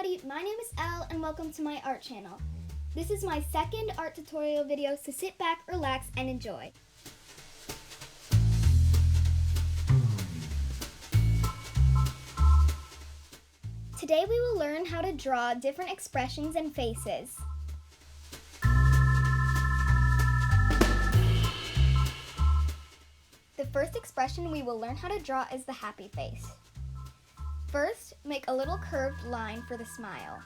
everybody, my name is Elle and welcome to my art channel. This is my second art tutorial video, so sit back, relax, and enjoy. Today we will learn how to draw different expressions and faces. The first expression we will learn how to draw is the happy face. First, make a little curved line for the smile.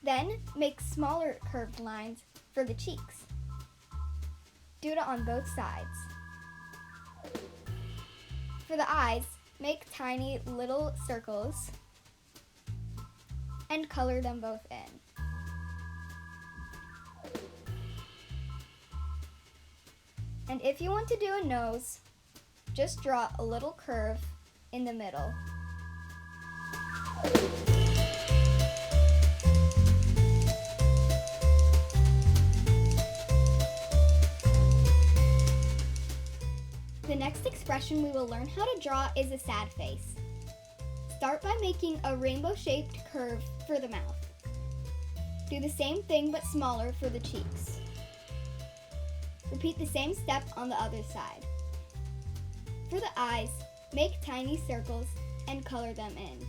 Then, make smaller curved lines for the cheeks. Do it on both sides. For the eyes, make tiny little circles and color them both in. And if you want to do a nose, just draw a little curve in the middle. The next expression we will learn how to draw is a sad face. Start by making a rainbow-shaped curve for the mouth. Do the same thing but smaller for the cheeks. Repeat the same step on the other side. For the eyes, make tiny circles and color them in.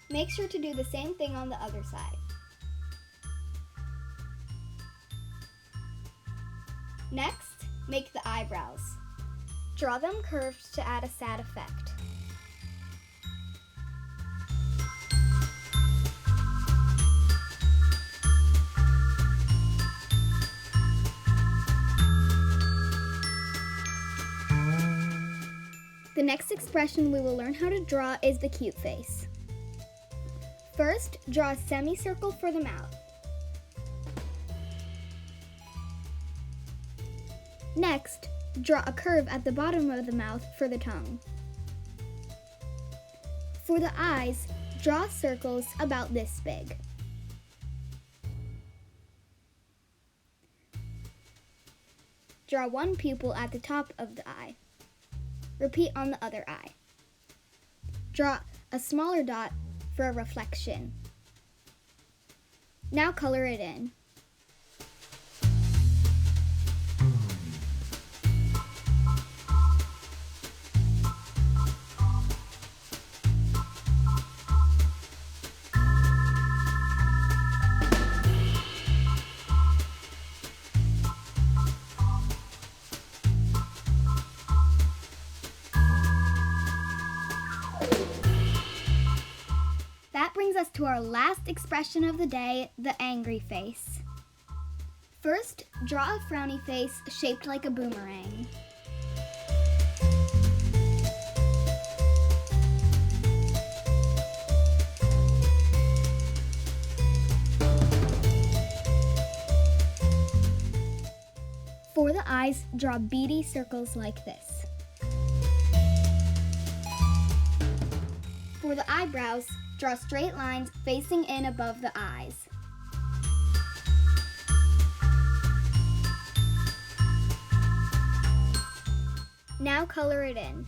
Make sure to do the same thing on the other side. Next, make the eyebrows. Draw them curved to add a sad effect. The next expression we will learn how to draw is the cute face. First, draw a semicircle for the mouth. Next, draw a curve at the bottom of the mouth for the tongue. For the eyes, draw circles about this big. Draw one pupil at the top of the eye. Repeat on the other eye. Draw a smaller dot for a reflection. Now color it in. That brings us to our last expression of the day, the angry face. First, draw a frowny face shaped like a boomerang. For the eyes, draw beady circles like this. For the eyebrows, draw straight lines facing in above the eyes. Now color it in.